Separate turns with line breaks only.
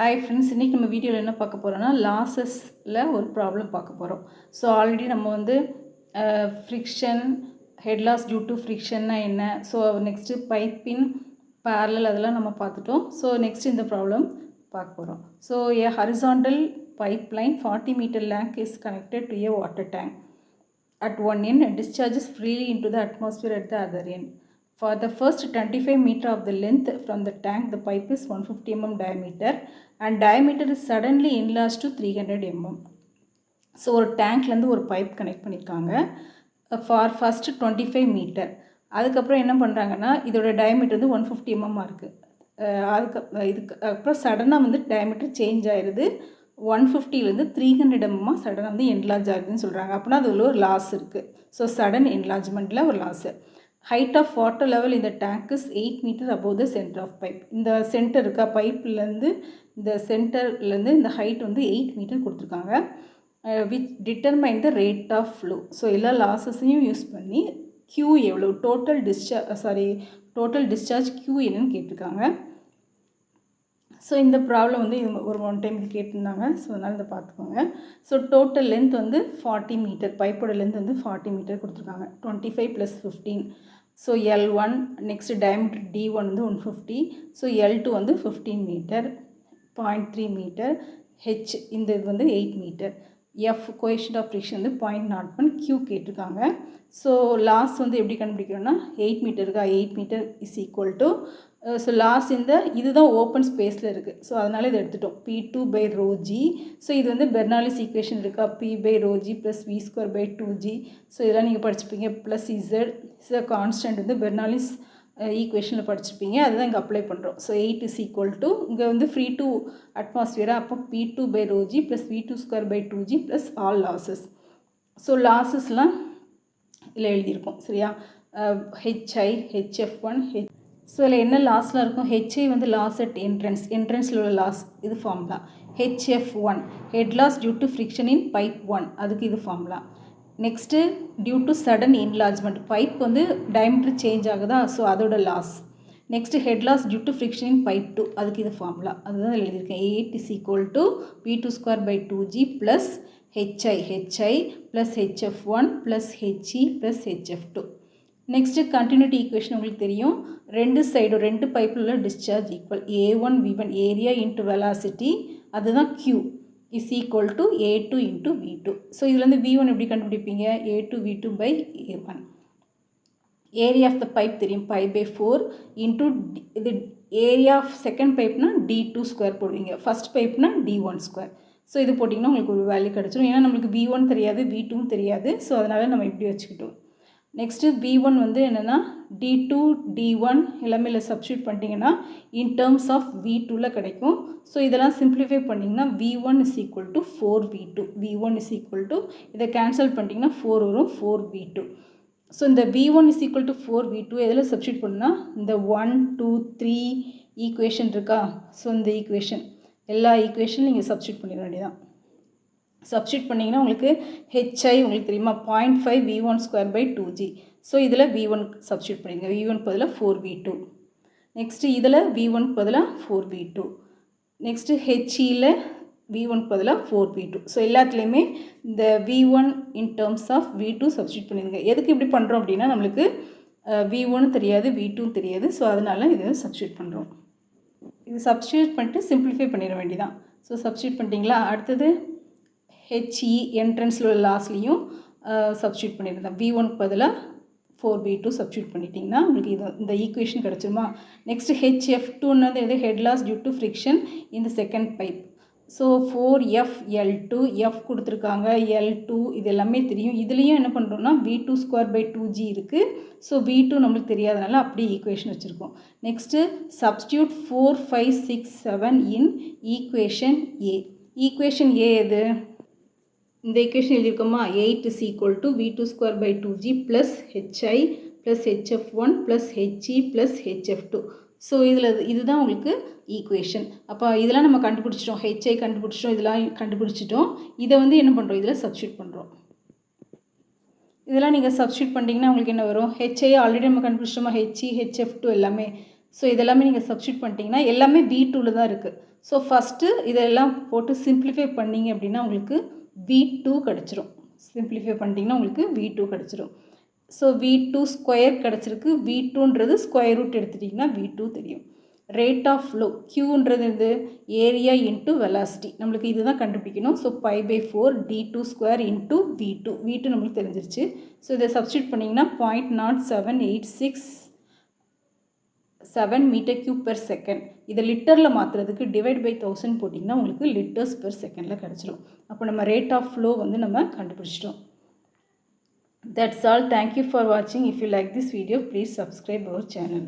Hi friends, இன்றைக்கி நம்ம வீடியோவில் என்ன பார்க்க போகிறோன்னா லாஸஸில் ஒரு ப்ராப்ளம் பார்க்க போகிறோம். ஸோ ஆல்ரெடி நம்ம வந்து friction, head loss due to ஃப்ரிக்ஷன்னா என்ன, ஸோ நெக்ஸ்ட்டு பைப்பின் பேரலல் அதெல்லாம் நம்ம பார்த்துட்டோம். ஸோ நெக்ஸ்ட் இந்த ப்ராப்ளம் பார்க்க போகிறோம். So A horizontal pipeline 40 meter length is connected to a water tank. At one end, it discharges freely into the atmosphere at the other end. For the first 25 meter of the length from the tank, the pipe is 150 mm diameter and diameter is suddenly enlarged to 300 mm. So ஒரு டேங்க்லேருந்து ஒரு pipe connect பண்ணியிருக்காங்க for first 25 metre. அதுக்கப்புறம் என்ன பண்ணுறாங்கன்னா, இதோட diameter வந்து 150 mm இருக்குது. இதுக்கு சடனாக வந்து டயமீட்டர் சேஞ்ச் ஆயிடுது. 150லேருந்து 300 mm சடனாக வந்து என்லார்ஜ் ஆகுதுன்னு சொல்கிறாங்க. அப்படின்னா அதில் ஒரு லாஸ் இருக்குது. ஸோ சடன் என்லார்ஜ்மெண்ட்டில் ஒரு loss. Height of water level இந்த tank is 8 meter above the center of pipe. இந்த சென்டர் இருக்கா, பைப்லேருந்து இந்த சென்டர்லேருந்து இந்த ஹைட் வந்து 8 meter கொடுத்துருக்காங்க. Which determine the rate of flow. So எல்லா லாஸஸையும் யூஸ் பண்ணி Q எவ்வளோ, டோட்டல் டிஸ்சார்ஜ் Q என்னன்னு கேட்டிருக்காங்க. ஸோ இந்த ப்ராப்ளம் வந்து இது ஒரு ஒன் டைம் கேட்டிருந்தாங்க. ஸோ அதனால் இதை பார்த்துக்கோங்க. ஸோ டோட்டல் லென்த் வந்து 40 மீட்டர், பைப்போட லென்த் வந்து 40 மீட்டர் கொடுத்துருக்காங்க. 25 + 15. So L1 next diameter D1 வந்து 150. ஸோ L2 வந்து 15 மீட்டர், 0.3 மீட்டர். H இந்த இது வந்து 8 மீட்டர். F கோஎஃபிஷியன்ட் ஆஃப் ஃப்ரிக்ஷன் வந்து 0.01. Q கேட்டிருக்காங்க. ஸோ லாஸ் வந்து எப்படி கண்டுபிடிக்கணும்னா, 8 மீட்டருக்கா, 8 meter is equal to so loss இந்த இதுதான் ஓப்பன் ஸ்பேஸில் இருக்குது. ஸோ அதனால் இதை எடுத்துட்டோம், P2/ρg. ஸோ இது வந்து பெர்னாலிஸ் ஈக்குவேஷன் இருக்கா, P/ρg + V²/2g. ஸோ இதெல்லாம் நீங்கள் படிச்சுப்பீங்க. ப்ளஸ் Z கான்ஸ்டன்ட் வந்து பெர்னாலிஸ் ஈக்குவேஷனில் படிச்சுப்பீங்க. அதுதான் இங்கே அப்ளை பண்ணுறோம். ஸோ 8 இஸ் ஈக்குவல் டு இங்கே வந்து ஃப்ரீ டு அட்மாஸ்பியராக, அப்போ P2/ρg + V²/2g plus all losses. So லாஸஸ்லாம் இதில் எழுதியிருக்கோம் சரியா. HI, HF1, ஸோ இதில் என்ன லாஸ்லாம் இருக்கும், HI வந்து லாஸ் அட் என்ட்ரன்ஸில் உள்ள லாஸ், இது formula. HF1 head loss due to friction in pipe 1, அதுக்கு இது formula. Next due to sudden enlargement, pipe வந்து டயமீட்டர் சேஞ்ச் ஆகுதா, ஸோ அதோட loss. Next head loss due to friction in pipe 2, அதுக்கு இது ஃபார்முலா. அதுதான் எழுதியிருக்கேன். 8 is equal to V²/2g plus HI plus HF1 plus HE plus HF2. Next continuity equation உங்களுக்கு தெரியும். ரெண்டு பைப்பில் உள்ள discharge equal A1 V1 area into velocity, அதுதான் Q is equal to A2 into V2. So இதுலேருந்து V1 எப்படி கண்டுபிடிப்பீங்க, A2 V2/A1. Area of the pipe தெரியும், π/4 இன்ட்டு இது ஏரியா ஆஃப் செகண்ட் பைப்னா D2² போடுவீங்க, ஃபஸ்ட் பைப்னா D1². ஸோ இது போட்டிங்கன்னா உங்களுக்கு ஒரு வேல்யூ கிடச்சிடும். ஏன்னா நம்மளுக்கு V1 தெரியாது, V2 தெரியாது. ஸோ அதனால் நம்ம இப்படி வச்சுக்கிட்டோம். நெக்ஸ்ட்டு V1 வந்து என்னென்னா D2 D1 எல்லாமே இல்லை சப்ஸ்டியூட் பண்ணிட்டீங்கன்னா இன் டேர்ம்ஸ் ஆஃப் V2ல் கிடைக்கும். ஸோ இதெல்லாம் சிம்பிளிஃபை பண்ணிங்கன்னா V1 is equal to 4V2. V1 is equal to இதை கேன்சல் பண்ணிட்டீங்கன்னா 4 வரும், 4V2. ஸோ இந்த V1 is equal to 4V2 எதில் சப்ஸ்டியூட் பண்ணால் இந்த 1 2 3 ஈக்குவேஷன் இருக்கா. ஸோ இந்த ஈக்குவேஷன் எல்லா ஈக்குவேஷனும் நீங்கள் சப்ஸ்டியூட் பண்ணிட வேண்டியதான். சப்ஸ்டியூட் பண்ணிங்கன்னா உங்களுக்கு HI உங்களுக்கு தெரியுமா, 0.5 V1²/2g. ஸோ இதில் V1 சப்ஸ்டியூட் பண்ணிடுங்க. V1 பதிலாக 4V2. நெக்ஸ்ட்டு இதில் V1 பதிலாக 4V2. நெக்ஸ்ட்டு HEயில் V1 பதிலாக 4V2. ஸோ எல்லாத்துலேயுமே இந்த V1 in terms of V2 substitute பண்ணிடுங்க. எதுக்கு இப்படி பண்ணுறோம் அப்படின்னா, நம்மளுக்கு V1 தெரியாது, V2 தெரியாது. ஸோ அதனால் இதை சப்ஸ்டியூட் பண்ணுறோம். இது சப்ஸ்டியூட் பண்ணிட்டு சிம்பிளிஃபை பண்ணிட வேண்டியதான். ஸோ சப்ஸ்டியூட் பண்ணிட்டீங்களா. அடுத்தது HE என்ட்ரன்ஸில் உள்ள லாஸ்ட்லேயும் சப்ஸ்டியூட் பண்ணியிருந்தேன். V1 பதிலாக 4V2 சப்ஸ்டியூட் பண்ணிட்டீங்கன்னா உங்களுக்கு இது இந்த ஈக்குவேஷன் கிடச்சிருமா. நெக்ஸ்ட்டு HF2ன்னது இது head loss due to friction இந்த second pipe. So 4FL2 F கொடுத்துருக்காங்க, L2 இது எல்லாமே தெரியும். இதுலேயும் என்ன பண்ணுறோன்னா V²/2g இருக்குது. ஸோ V2 நம்மளுக்கு தெரியாதனால அப்படியே ஈக்குவேஷன் வச்சுருக்கோம். Next substitute 4 5 6 7 in equation A. Equation A எது, இந்த ஈக்குவேஷன் எழுதியிருக்கோமா, 8 is equal to V²/2g plus HI plus HF1 plus HE plus HF2. So இதுதான் உங்களுக்கு ஈக்குவேஷன். அப்போ இதெல்லாம் நம்ம கண்டுபிடிச்சிட்டோம், HI கண்டுபிடிச்சிட்டோம், இதெல்லாம் கண்டுபிடிச்சிட்டோம். இதை வந்து என்ன பண்ணுறோம், இதில் சப்ஸ்டியூட் பண்ணுறோம். இதெல்லாம் நீங்கள் சப்ஸ்டியூட் பண்ணிட்டீங்கன்னா உங்களுக்கு என்ன வரும், HI ஆல்ரெடி நம்ம கண்டுபிடிச்சிட்டோமா, HE HF2 எல்லாமே. ஸோ இதெல்லாமே நீங்கள் சப்ஸ்டியூட் பண்ணிட்டீங்கன்னா எல்லாமே V2ல தான் இருக்குது. ஸோ ஃபஸ்ட்டு இதெல்லாம் போட்டு சிம்பிளிஃபை பண்ணிங்க அப்படின்னா உங்களுக்கு V2 கிடச்சிரும். சிம்பிளிஃபை பண்ணிட்டீங்கன்னா உங்களுக்கு V2 கிடச்சிரும். ஸோ V2 ஸ்கொயர் கிடச்சிருக்கு. V2ன்றது ஸ்கொயர் ரூட் எடுத்துட்டிங்கன்னா V2 தெரியும். ரேட் ஆஃப் ஃப்ளோ Qன்றது இது ஏரியா இன்ட்டு வெலாசிட்டி, நம்மளுக்கு இதுதான் கண்டுபிடிக்கணும். So π/4 d2 square into V2 நம்மளுக்கு தெரிஞ்சிருச்சு. ஸோ இதை சப்ஸ்டியூட் பண்ணிங்கன்னா 0.0786 m3/s. இதை லிட்டரில் மாற்றுறதுக்கு டிவைட் பை 1000 போட்டிங்கன்னா உங்களுக்கு லிட்டர்ஸ்/செகண்டில் கிடச்சிரும். அப்போ நம்ம ரேட் ஆஃப் ஃப்ளோ வந்து நம்ம கண்டுபிடிச்சிட்டோம். That's all. Thank you for watching. If you like this video, please subscribe our channel.